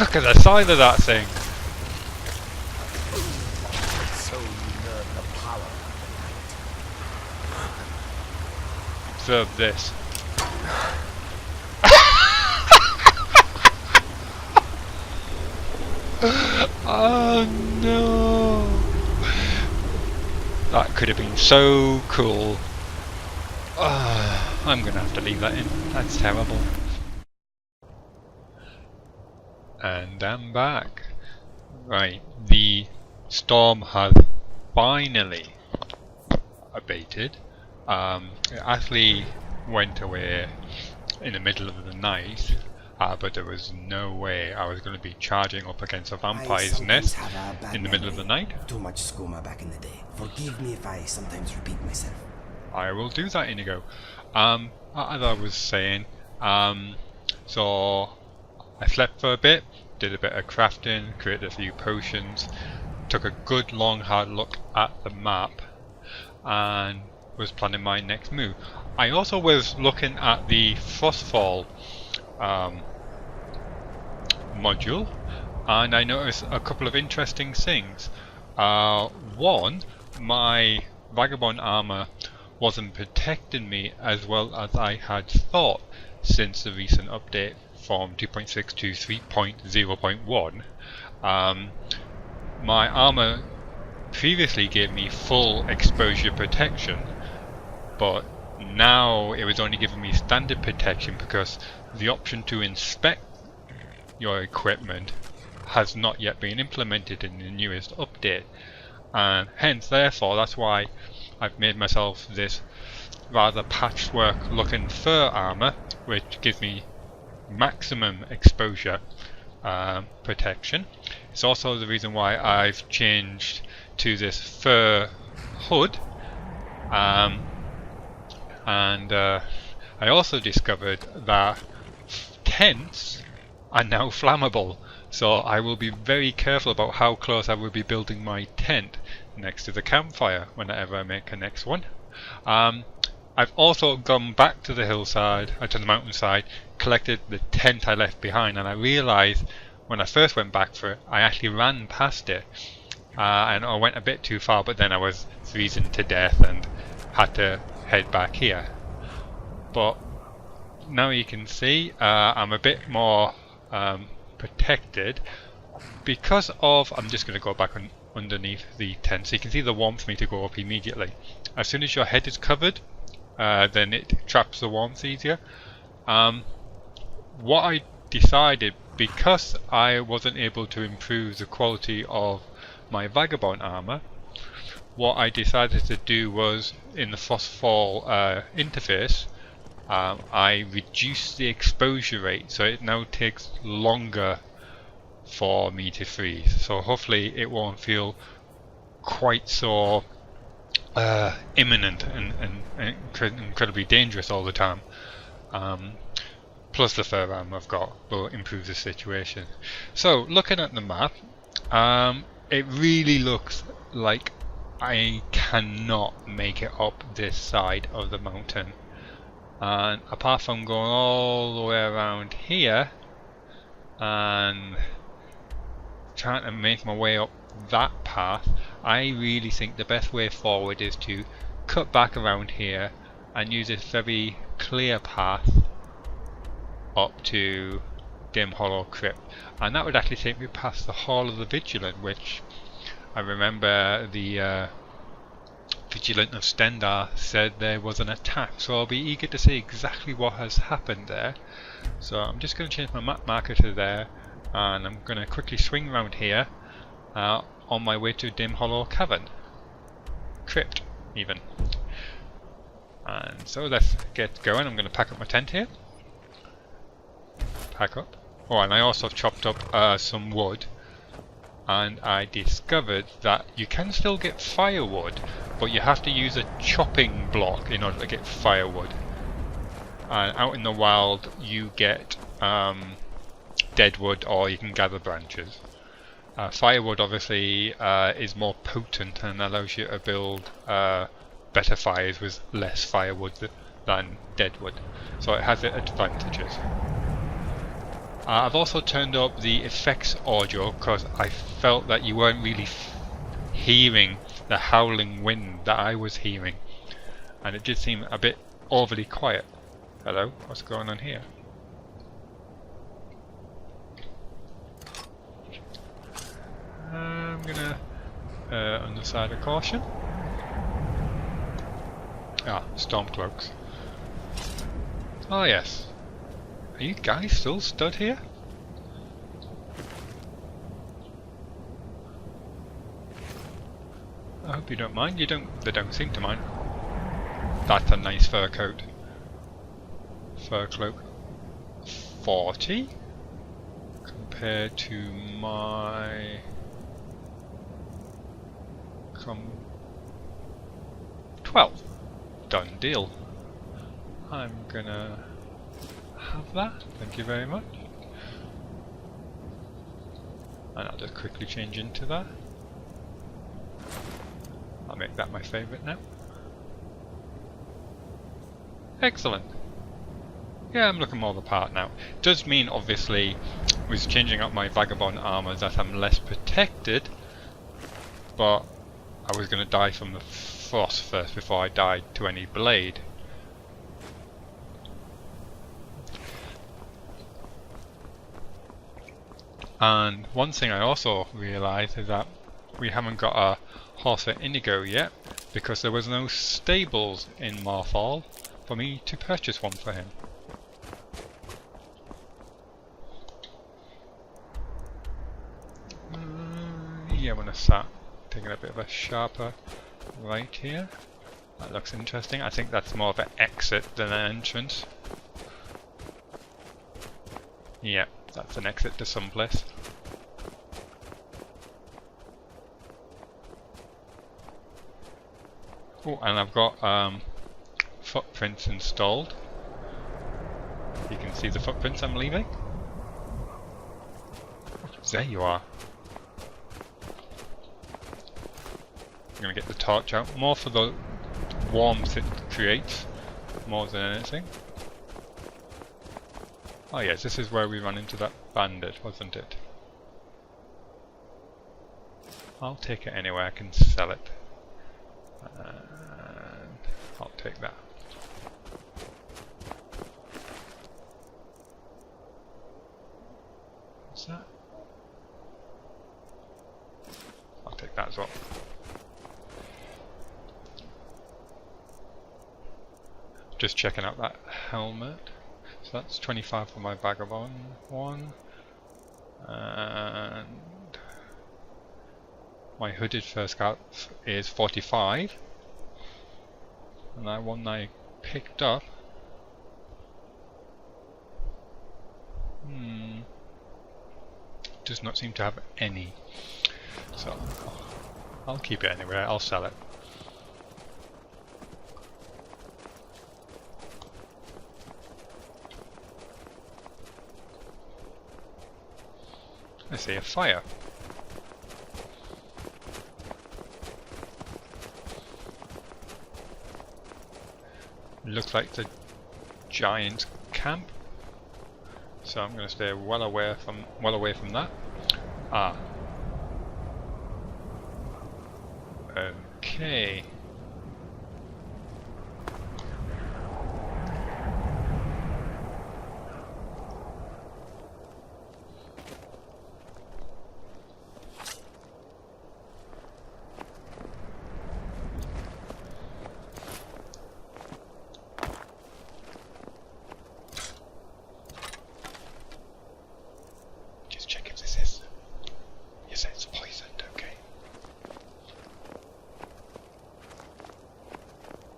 Look at the size of that thing! So you learn the power. Observe this. Oh no! That could have been so cool. I'm gonna have to leave that in. That's terrible. And I'm back. Right, the storm has finally abated. It actually went away in the middle of the night, but there was no way I was going to be charging up against a vampire's nest in the middle of the night. Too much skooma back in the day. Forgive me if I sometimes repeat myself. I will do that, Inigo. As I was saying, so I slept for a bit, did a bit of crafting, created a few potions, took a good long hard look at the map, and was planning my next move. I also was looking at the Frostfall module, and I noticed a couple of interesting things. One, my vagabond armor wasn't protecting me as well as I had thought since the recent update from 2.6 to 3.0.1. My armor previously gave me full exposure protection, but now it was only giving me standard protection because the option to inspect your equipment has not yet been implemented in the newest update, and hence therefore that's why I've made myself this rather patchwork looking fur armor, which gives me maximum exposure protection. It's also the reason why I've changed to this fur hood, and I also discovered that tents are now flammable, so I will be very careful about how close I will be building my tent next to the campfire whenever I make a next one. I've also gone back to the hillside, to the mountainside, collected the tent I left behind, and I realised when I first went back for it, I actually ran past it, and I went a bit too far, but then I was freezing to death and had to head back here. But now you can see I'm a bit more protected because of, I'm just going to go back underneath the tent so you can see the warmth meter go up immediately. As soon as your head is covered, then it traps the warmth easier. What I decided, because I wasn't able to improve the quality of my vagabond armor, what I decided to do was, in the Frostfall interface, I reduced the exposure rate, so it now takes longer for me to freeze. So hopefully it won't feel quite so imminent and incredibly dangerous all the time. Plus the fur armor I've got will improve the situation. So looking at the map, it really looks like I cannot make it up this side of the mountain, and apart from going all the way around here and trying to make my way up that path, I really think the best way forward is to cut back around here and use this very clear path up to Dim Hollow Crypt, and that would actually take me past the Hall of the Vigilant, which I remember the Vigilant of Stendar said there was an attack, so I'll be eager to see exactly what has happened there. So I'm just going to change my map marker to there, and I'm going to quickly swing around here on my way to Dim Hollow Cavern. Crypt, even. And so let's get going. I'm going to pack up my tent here. Pack up. Oh, and I also chopped up some wood, and I discovered that you can still get firewood, but you have to use a chopping block in order to get firewood. And out in the wild you get deadwood, or you can gather branches. Firewood obviously is more potent and allows you to build better fires with less firewood than deadwood, so it has its advantages. I've also turned up the effects audio because I felt that you weren't really hearing the howling wind that I was hearing, and it did seem a bit overly quiet. Hello, what's going on here? I'm gonna on the side of caution. Stormcloaks. Oh yes. Are you guys still stood here? I hope you don't mind. They don't seem to mind. That's a nice fur coat. Fur cloak. 40 compared to my 12. Done deal. I'm gonna have that. Thank you very much. And I'll just quickly change into that. I'll make that my favourite now. Excellent. Yeah, I'm looking more the part now. Does mean, obviously, with changing up my vagabond armour, that I'm less protected. But I was going to die from the frost first before I died to any blade. And one thing I also realised is that we haven't got a horse for Inigo yet, because there was no stables in Marfall for me to purchase one for him. Yeah, I'm going to start taking a bit of a sharper right here. That looks interesting. I think that's more of an exit than an entrance. Yeah, that's an exit to someplace. Oh, and I've got footprints installed. You can see the footprints I'm leaving. There you are. I'm going to get the torch out, more for the warmth it creates, more than anything. Oh yes, this is where we ran into that bandit, wasn't it? I'll take it anyway, I can sell it. And I'll take that. What's that? I'll take that as well. Just checking out that helmet. So that's 25 for my vagabond one. And my hooded fur scout is 45. And that one I picked up. Does not seem to have any. So I'll keep it anyway, I'll sell it. I see a fire. Looks like the giant camp. So I'm going to stay well away from that. Okay.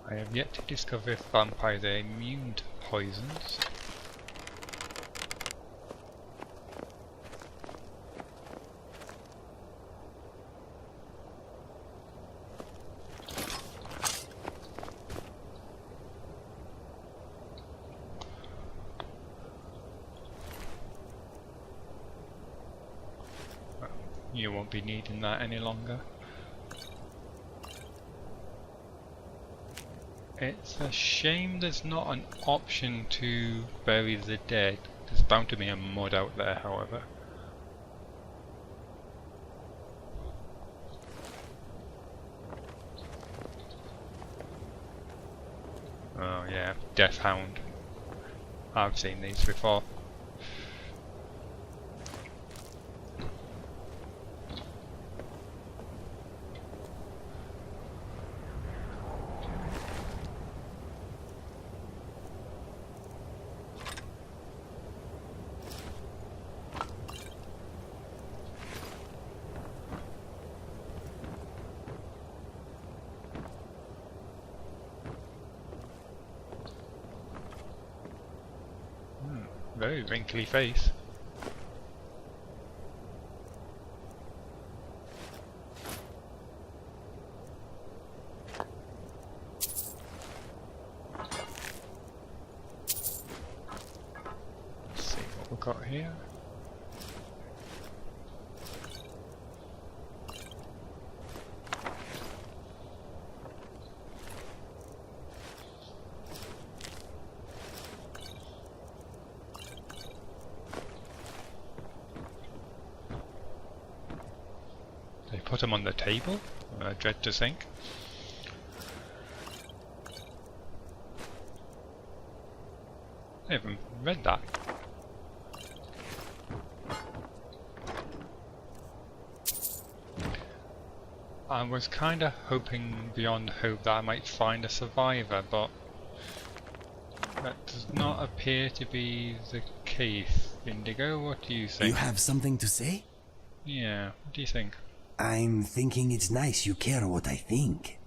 I have yet to discover if vampires are immune to poisons. Well, you won't be needing that any longer. It's a shame there's not an option to bury the dead. There's bound to be a mud out there, however. Oh yeah, Death Hound. I've seen these before. Very wrinkly face. Let's see what we've got here. Put them on the table? I dread to think. I haven't read that. I was kinda hoping beyond hope that I might find a survivor, but that does not appear to be the case. Indigo, what do you think? You have something to say? Yeah, what do you think? I'm thinking it's nice you care what I think.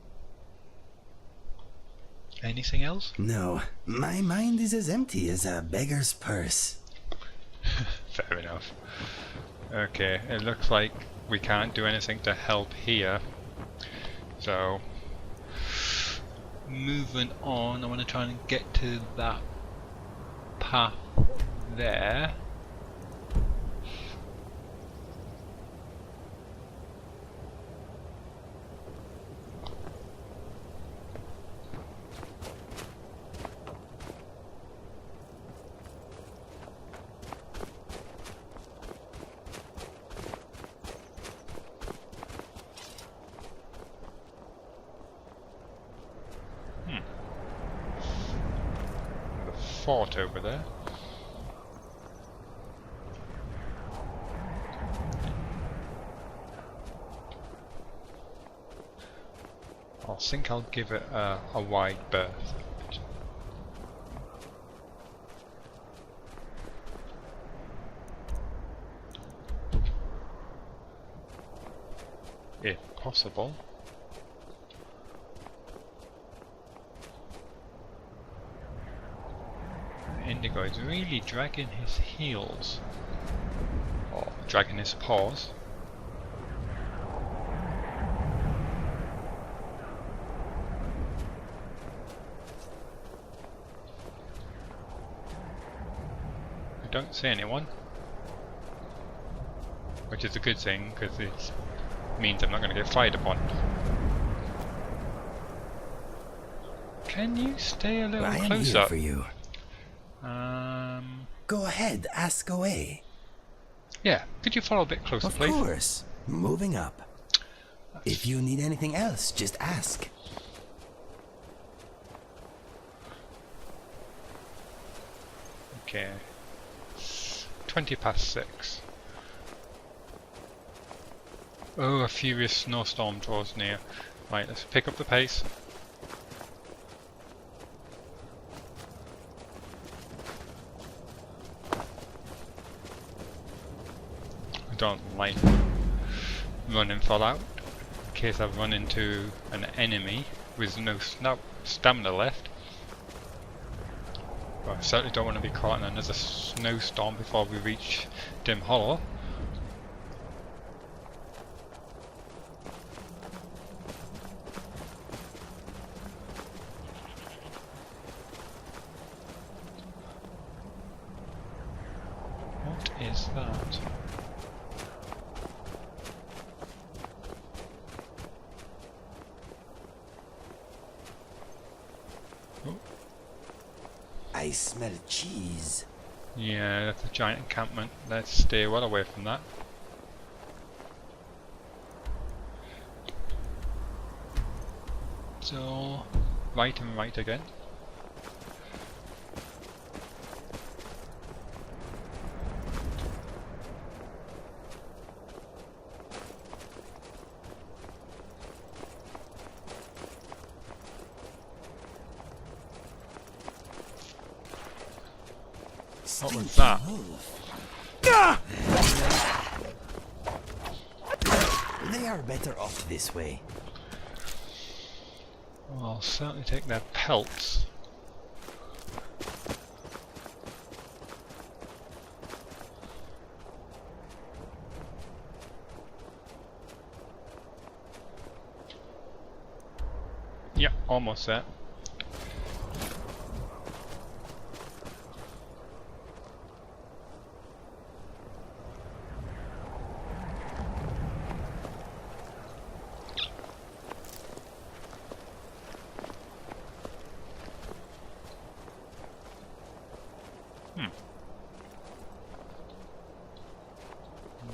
Anything else? No, my mind is as empty as a beggar's purse. Fair enough. Okay, it looks like we can't do anything to help here. So, moving on, I want to try and get to that path there. Fort over there. I think I'll give it a wide berth. If possible. Indigo is really dragging his heels, or dragging his paws. I don't see anyone, which is a good thing because it means I'm not going to get fired upon. Can you stay a little closer? I am here for you. Go ahead, ask away. Yeah, could you follow a bit closer, please? Of course. Moving up. If you need anything else, just ask. Okay. 6:20. Oh, a furious snowstorm draws near. Right, let's pick up the pace. Don't like running Fallout in case I run into an enemy with no stamina left. But I certainly don't want to be caught in another snowstorm before we reach Dim Hollow. What is that? I smell cheese. Yeah, that's a giant encampment. Let's stay well away from that. So, right and right again. What was that? They are better off this way. Well, I'll certainly take their pelts. Yep, almost there.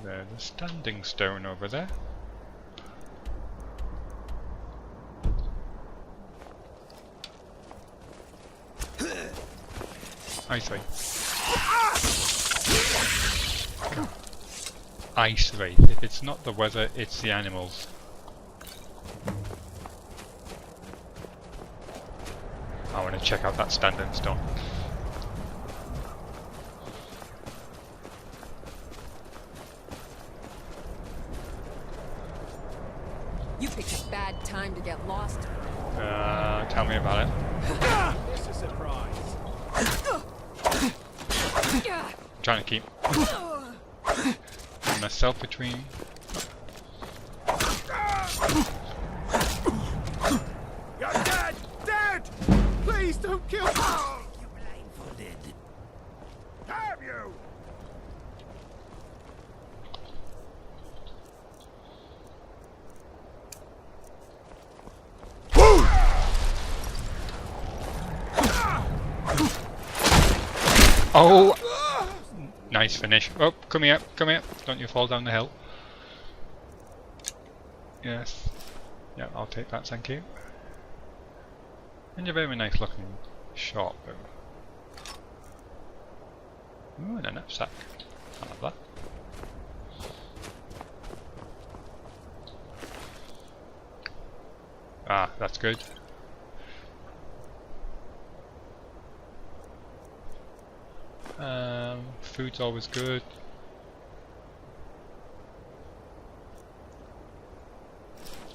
There's a standing stone over there. Ice Wraith. Ice Wraith. If it's not the weather, it's the animals. I want to check out that standing stone. You picked a bad time to get lost. Tell me about it. It's a surprise. Trying to keep myself between. You're dead! Dead! Please don't kill me! You blindfolded. Damn you! Oh! Nice finish. Oh, come here, come here. Don't you fall down the hill. Yes. Yeah, I'll take that, thank you. And you're very nice looking short bow. Ooh, and a knapsack. I love that. Ah, that's good. Food's always good.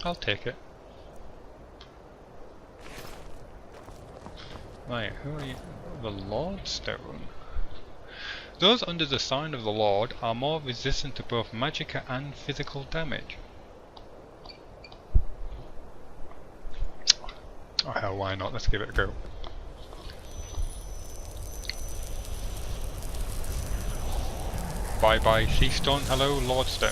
I'll take it. Right, who are you? The Lord Stone. Those under the sign of the Lord are more resistant to both magic and physical damage. Oh hell, why not? Let's give it a go. Bye bye Sea Stone, hello Lord Stone.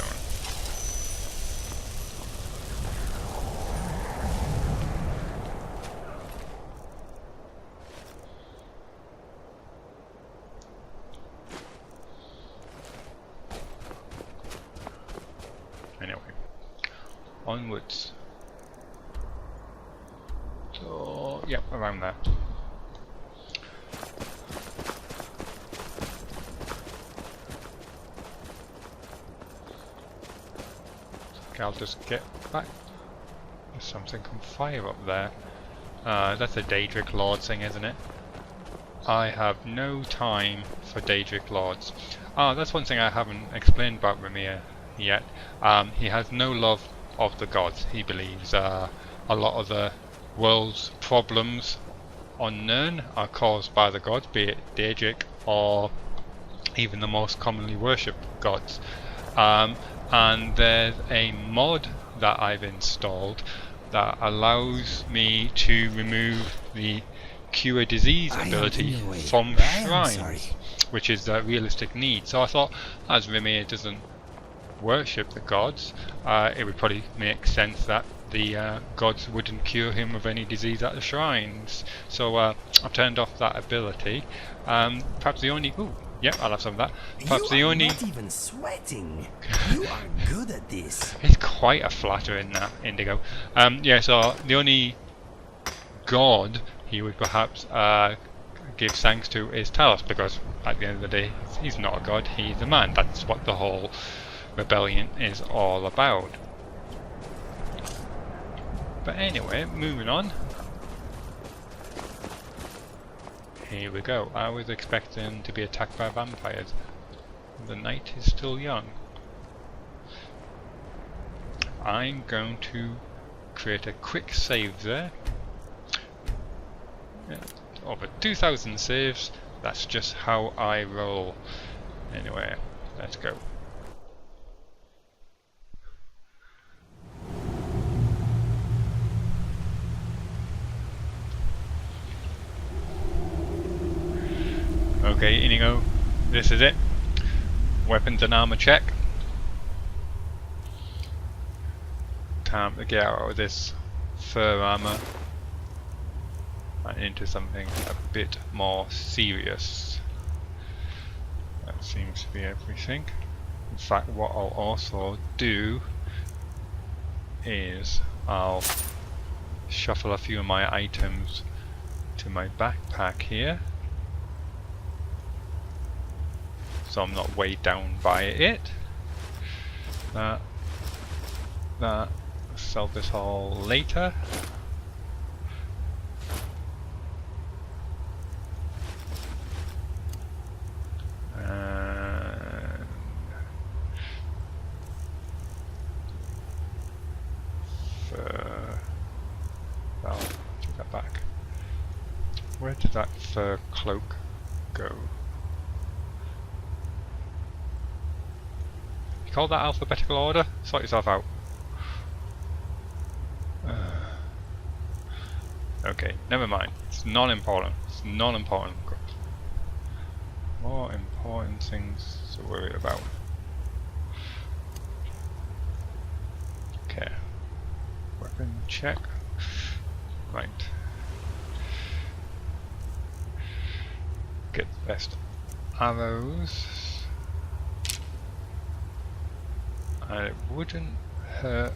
Anyway, onwards. So, yep, around there. I'll just get back. There's something on fire up there. That's a Daedric Lord thing, isn't it? I have no time for Daedric Lords. That's one thing I haven't explained about Raimyr yet. He has no love of the gods. He believes a lot of the world's problems on Nirn are caused by the gods, be it Daedric or even the most commonly worshipped gods. And there's a mod that I've installed that allows me to remove the cure disease ability from shrines, which is a realistic need. So I thought, as Raimyr doesn't worship the gods, it would probably make sense that the gods wouldn't cure him of any disease at the shrines. So I've turned off that ability. Perhaps the only Yep, I'll have some of that. Perhaps the You are only... not even sweating. You are good at this. It's quite a flatter in that, Indigo. Yeah, so the only god he would perhaps give thanks to is Talos, because at the end of the day, he's not a god, he's a man. That's what the whole rebellion is all about. But anyway, moving on. Here we go. I was expecting to be attacked by vampires. The night is still young. I'm going to create a quick save there. Yeah, over 2,000 saves. That's just how I roll. Anyway, let's go. Okay, Inigo, this is it. Weapons and armor check. Time to get out of this fur armor and into something a bit more serious. That seems to be everything. In fact, what I'll also do is I'll shuffle a few of my items to my backpack here, so I'm not weighed down by it. That, sell this all later. And I'll take that back. Where did that fur cloak go? Call that alphabetical order? Sort yourself out. Okay, never mind. It's not important. It's not important. More important things to worry about. Okay. Weapon check. Right. Get the best arrows. And it wouldn't hurt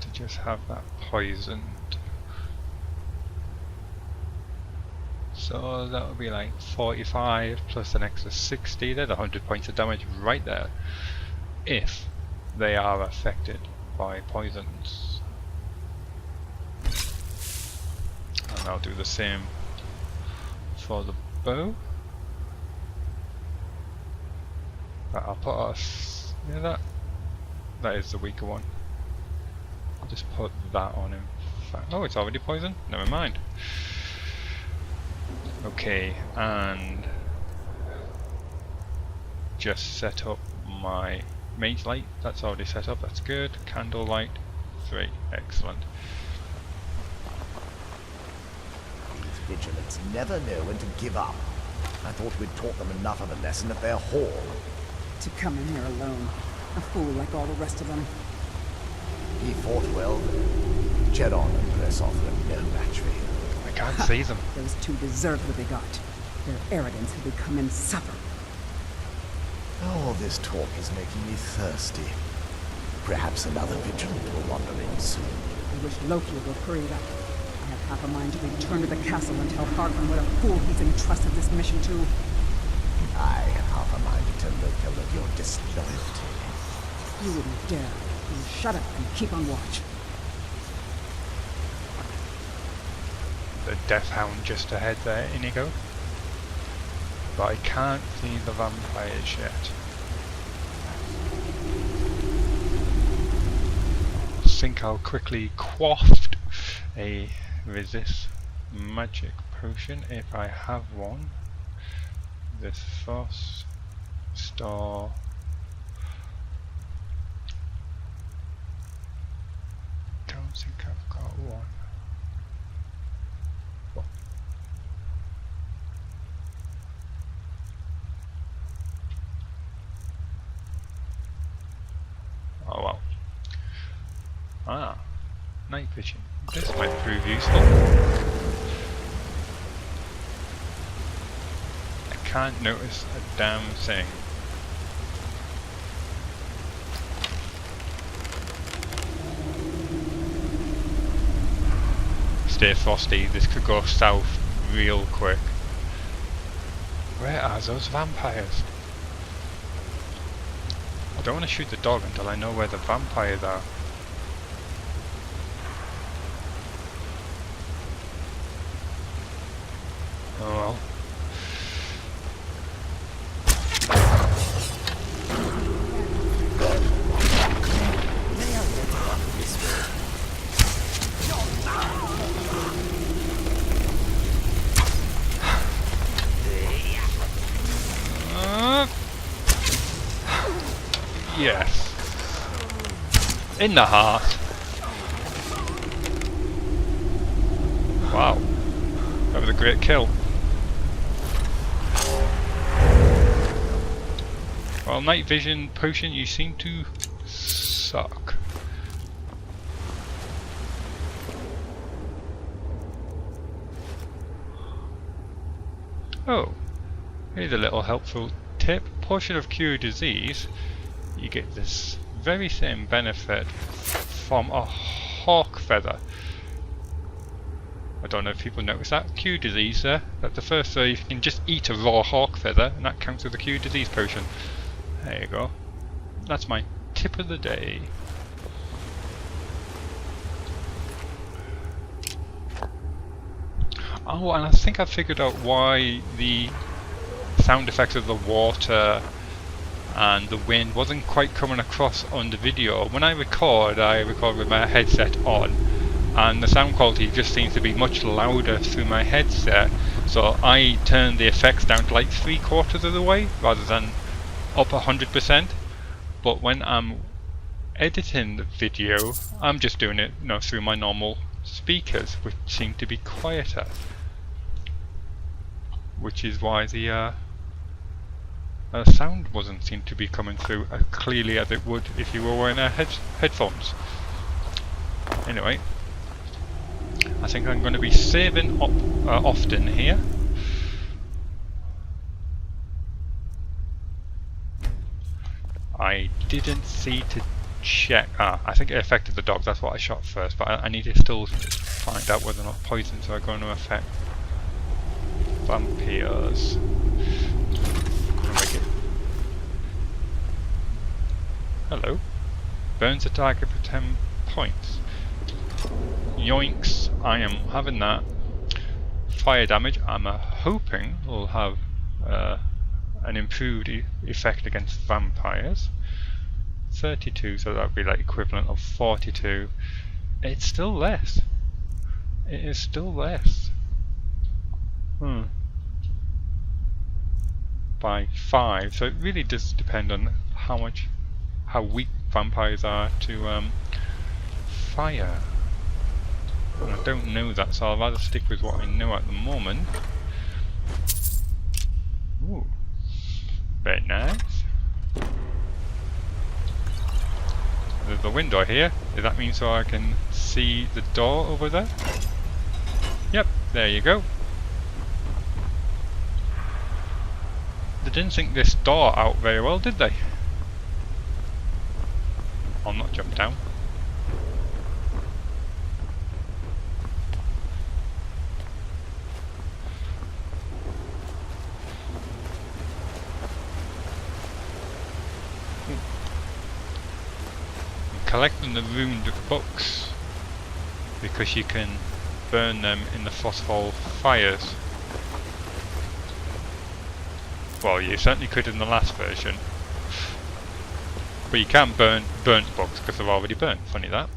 to just have that poisoned. So that would be like 45 plus an extra 60. There's 100 points of damage right there. If they are affected by poisons. And I'll do the same for the bow. But I'll put us near that. That is the weaker one. I'll just put that on him. Oh, it's already poisoned? Never mind. Okay, and just set up my mage light. That's already set up, that's good. Candle light, 3, excellent. These vigilants never know when to give up. I thought we'd taught them enough of a lesson at their hall. To come in here alone. A fool like all the rest of them. He fought well. Jet on and press off with no match for him. I can't see them. Those two deserve what they got. Their arrogance had become insufferable. All this talk is making me thirsty. Perhaps another vigilant will wander in soon. I wish Loki would hurry it up. I have half a mind to return to the castle and tell Hartman what a fool he's entrusted this mission to. I have half a mind to tell Loki of your disloyalty. You wouldn't dare. You shut up and keep on watch. The Death Hound just ahead there, Inigo. But I can't see the vampires yet. I think I'll quickly quaff a resist magic potion if I have one. This first star. Don't think I've got one. Oh well. Ah, night vision. This might prove useful. I can't notice a damn thing. Stay frosty, this could go south real quick. Where are those vampires? I don't want to shoot the dog until I know where the vampires are. Oh well. Yes. In the heart. Wow. That was a great kill. Well, night vision potion, you seem to suck. Oh, here's a little helpful tip. Portion of cure disease. You get this very same benefit from a hawk feather. I don't know if people notice that. Cure disease there. That's the first you can just eat a raw hawk feather and that counts as a cure disease potion. There you go. That's my tip of the day. Oh, and I think I figured out why the sound effects of the water and the wind wasn't quite coming across on the video. When I record with my headset on, and the sound quality just seems to be much louder through my headset, so I turn the effects down to like 3/4 of the way rather than up 100%. But when I'm editing the video, I'm just doing it, you know, through my normal speakers, which seem to be quieter, which is why the sound wasn't seem to be coming through as clearly as it would if you were wearing headphones. Anyway, I think I'm going to be saving up often here. I didn't see to check. I think it affected the dogs. That's what I shot first, but I need to still find out whether or not poisons are going to affect vampires. Hello. Burns a target for 10 points. Yoinks, I am having that. Fire damage, I'm hoping will have an improved effect against vampires. 32, so that would be like equivalent of 42. It's still less. It is still less. By 5, so it really does depend on how weak vampires are to fire. And I don't know that, so I'll rather stick with what I know at the moment. Ooh, very nice. There's a window here. Does that mean so I can see the door over there? Yep, there you go. They didn't think this door out very well, did they? I'll not jump down. Collecting the ruined books because you can burn them in the frostfall fires. Well, you certainly could in the last version. But you can't burn burnt books because they're already burnt. Funny that.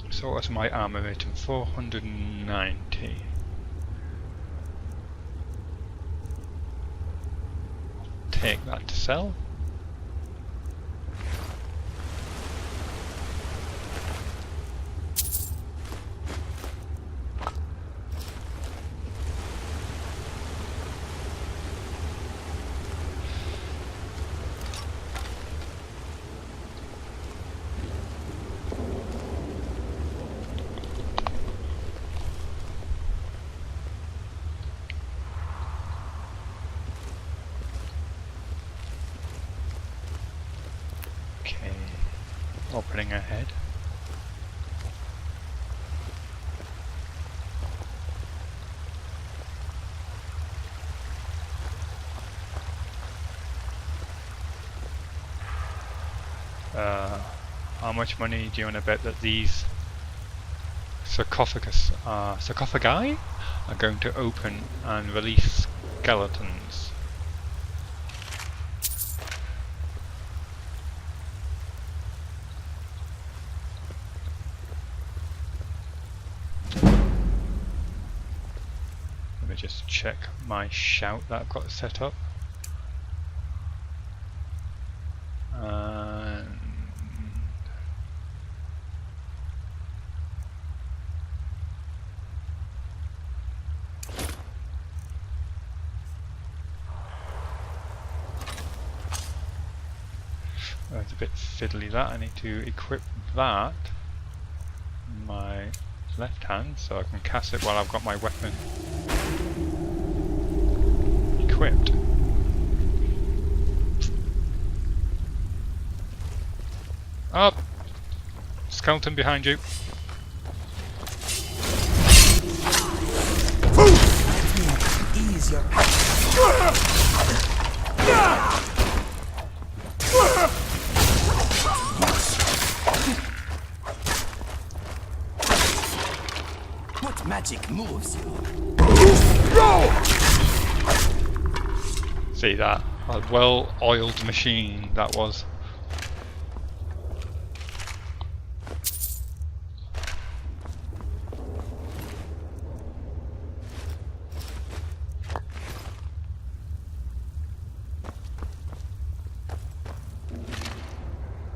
So what's my armor rating? 490. Take that to sell. opening ahead. How much money do you want to bet that these sarcophagi are going to open and release skeletons? Let me just check my shout that I've got set up. It's a bit fiddly that. I need to equip that in my left hand so I can cast it while I've got my weapon equipped. Up! Skeleton behind you. Ease your What magic moves you? See that? A well-oiled machine that was.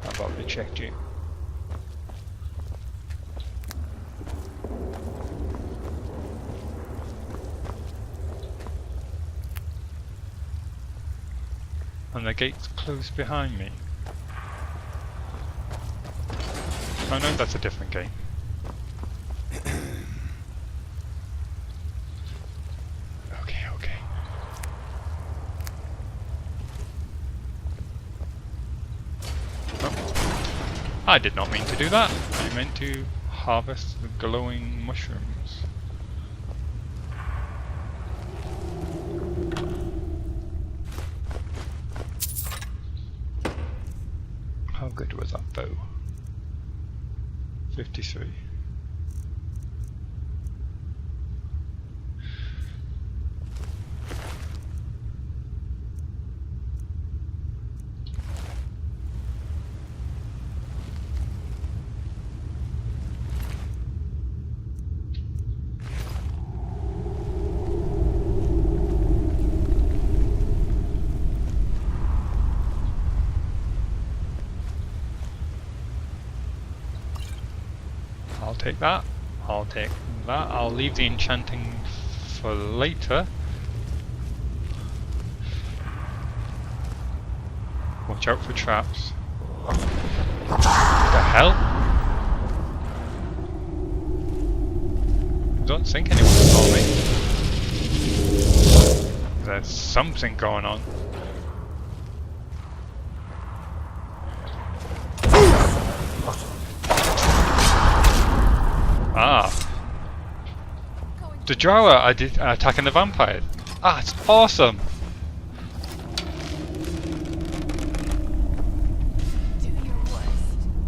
I've already checked you. And the gate's closed behind me. Oh no, that's a different gate. Okay. Oh. I did not mean to do that. I meant to harvest the glowing mushrooms. How good was that bow? 53. I'll take that. I'll take that. I'll leave the enchanting for later. Watch out for traps. What the hell? I don't think anyone saw me. There's something going on. Ah. The Drower attacking the vampires. Ah, it's awesome!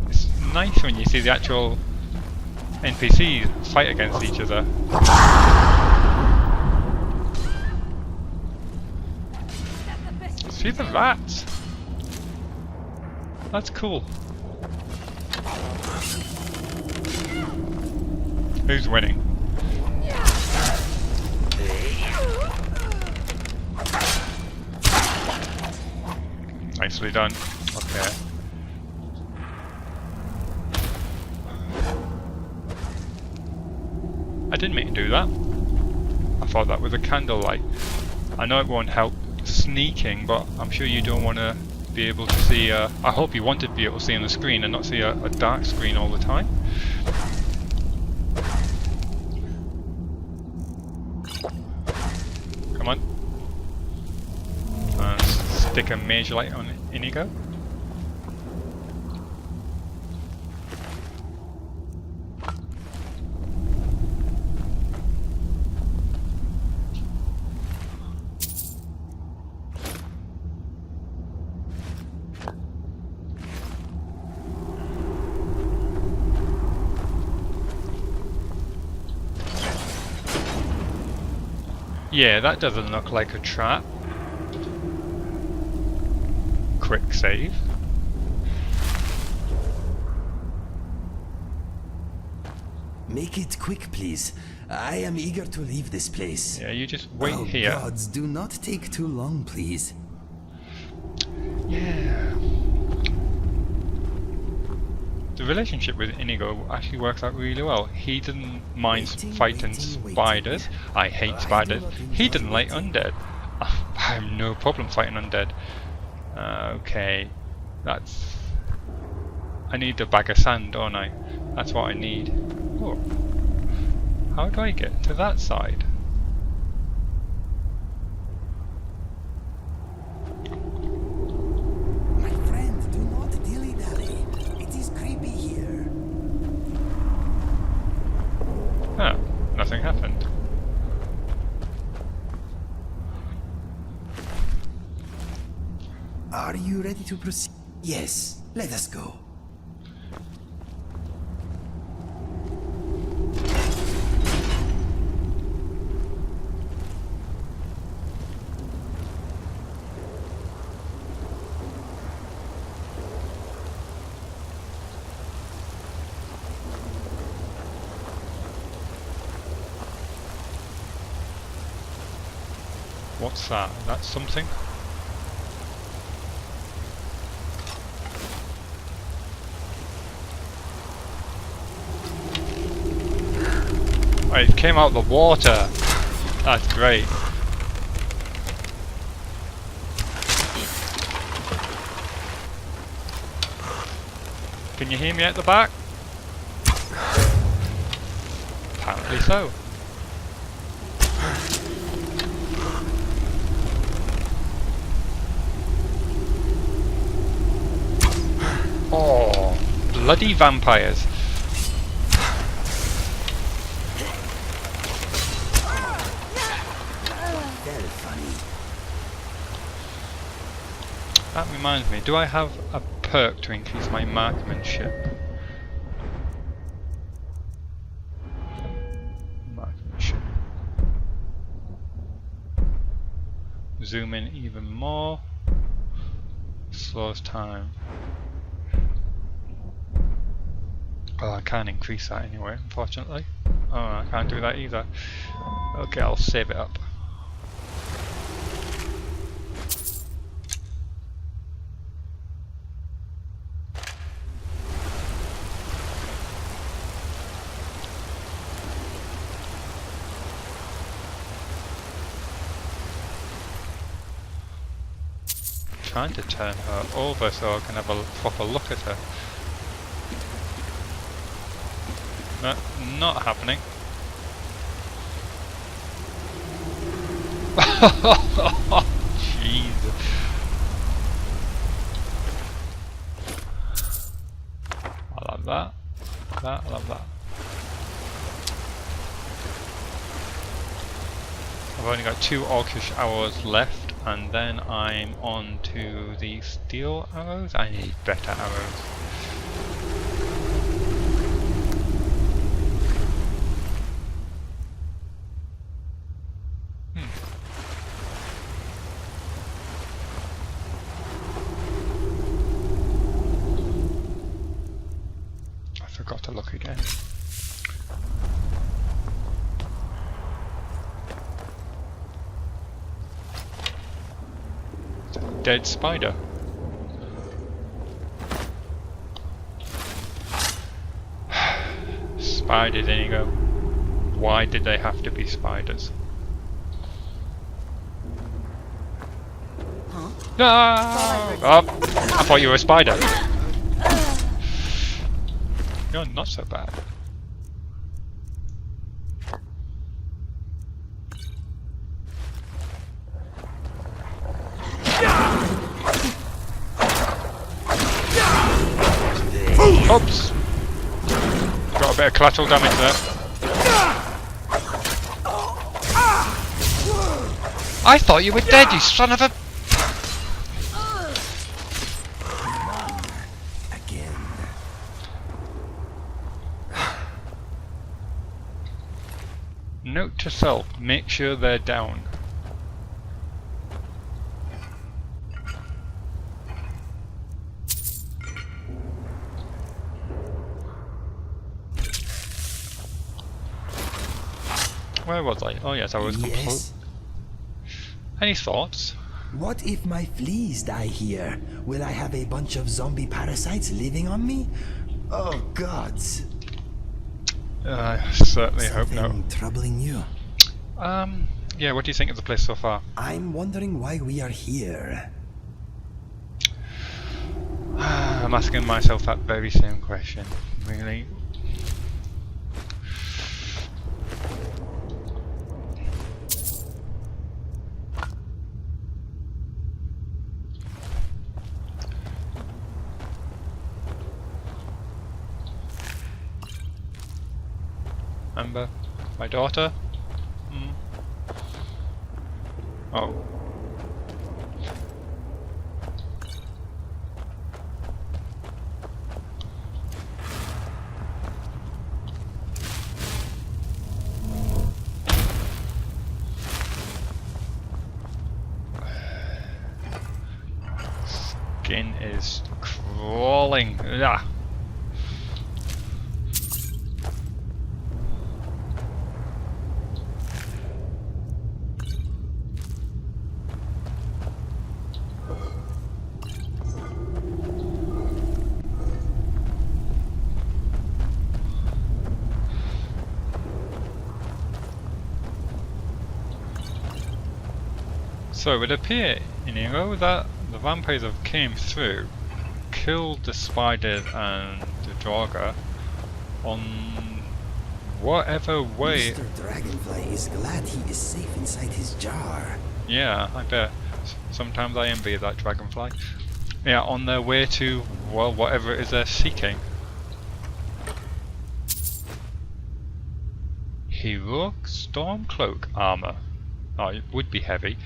It's nice when you see the actual NPCs fight against each other. See the rats? That's cool. Who's winning? Nicely done. Okay. I didn't mean to do that. I thought that was a candlelight. I know it won't help sneaking, but I'm sure you don't want to be able to see. I hope you want to be able to see on the screen and not see a dark screen all the time. Come on. Stick a mage light on Inigo. Yeah, that doesn't look like a trap. Quick save. Make it quick, please. I am eager to leave this place. Yeah, you just wait Oh, here. gods, do not take too long, please. Yeah. The relationship with Inigo actually works out really well. He doesn't mind fighting spiders. I hate spiders. He doesn't like undead. I have no problem fighting undead. Okay. That's... I need a bag of sand, don't I? That's what I need. Oh. How do I get to that side? My friend, do not dilly-dally. It is creepy here. Oh, nothing happened. Are you ready to proceed? Yes, let us go. What's that? That's something? Oh, it came out of the water! That's great. Can you hear me at the back? Apparently so. Oh, bloody vampires. Very funny. That reminds me, do I have a perk to increase my marksmanship? Marksmanship. Zoom in even more. Slows time. Well, I can't increase that anyway, unfortunately. Oh, I can't do that either. Okay, I'll save it up. Trying to turn her over so I can have a proper look at her. No, not happening. Jeez. I love that. I love that. I've only got 2 orcish arrows left, and then I'm on to the steel arrows. I need better arrows. I forgot to look again. Dead spider. Spiders, there you go. Why did they have to be spiders? Huh? No! Oh, I thought you were a spider. You're not so bad. Oops! Got a bit of collateral damage there. I thought you were dead, you son of a... Again. Note to self, make sure they're down. Where was I? Oh yes, I was Yes? Any thoughts? What if my fleas die here? Will I have a bunch of zombie parasites living on me? Oh gods. I certainly hope not. Something troubling you? Yeah, what do you think of the place so far? I'm wondering why we are here. I'm asking myself that very same question. Really? Amber? My daughter? Oh. Skin is crawling. Ah. So it would appear, Inigo, that the vampires have came through, killed the spiders and the Draugr on whatever way. Mr. Dragonfly is glad he is safe inside his jar. Yeah, I bet. Sometimes I envy that dragonfly. Yeah, on their way to, well, whatever it is they're seeking. Heroic Stormcloak armor. Oh, it would be heavy,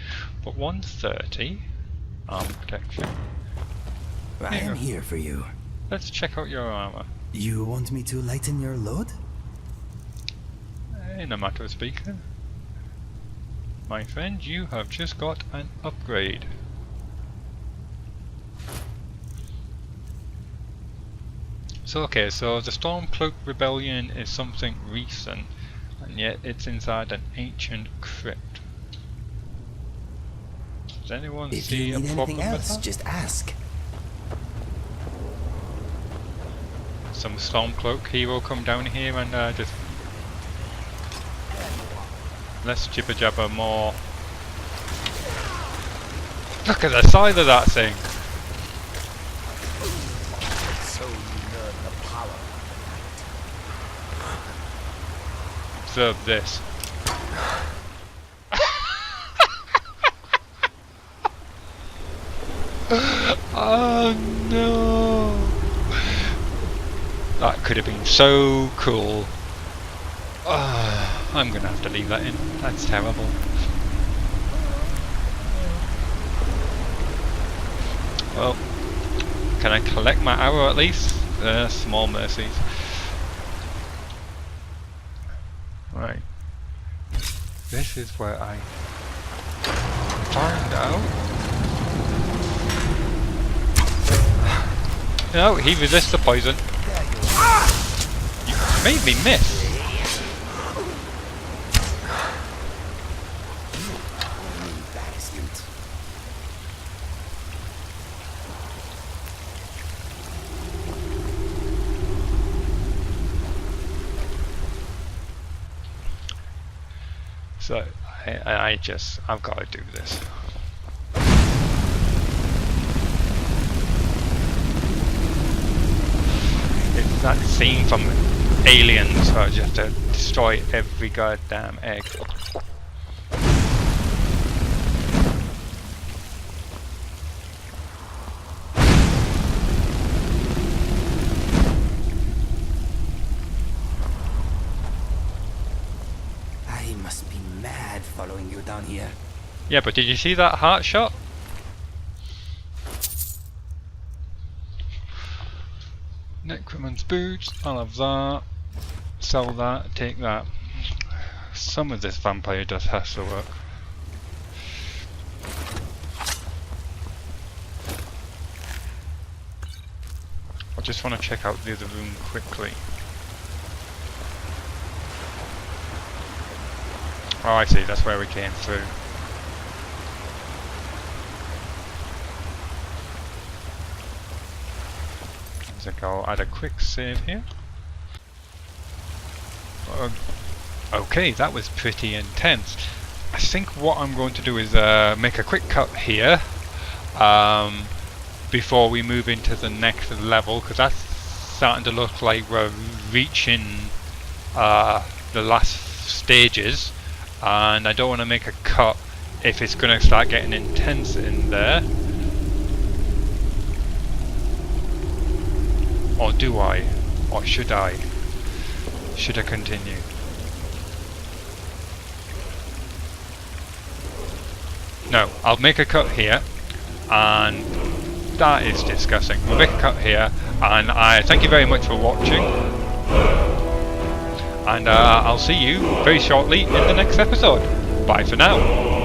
but 130 armor protection. I am here for you. Let's check out your armor. You want me to lighten your load? In a matter of speaking. My friend, you have just got an upgrade. So okay, so the Stormcloak Rebellion is something recent, and yet it's inside an ancient crypt. Does anyone If see you a need problem anything with else, that? just ask. Some Stormcloak hero come down here and just less jibber jabber, more. Look at the size of that thing. So you learn the power. Observe this. Oh no! That could have been so cool. I'm gonna have to leave that in. That's terrible. Well, can I collect my arrow at least? Small mercies. Right. This is where I find out. No, he resists the poison. You made me miss. Embarrassment. So I've got to do this. It's that scene from Aliens where you have to destroy every goddamn egg. I must be mad following you down here. Yeah, but did you see that heart shot? Necroman's boots, I'll have that. Sell that, take that. Some of this vampire dust has to work. I just want to check out the other room quickly. Oh, I see, that's where we came through. I think I'll add a quick save here. Okay, that was pretty intense. I think what I'm going to do is make a quick cut here before we move into the next level, because that's starting to look like we're reaching the last stages, and I don't want to make a cut if it's going to start getting intense in there. Or do I? Or should I? Should I continue? No, I'll make a cut here, and that is disgusting. We'll make a cut here, and I thank you very much for watching, and I'll see you very shortly in the next episode. Bye for now.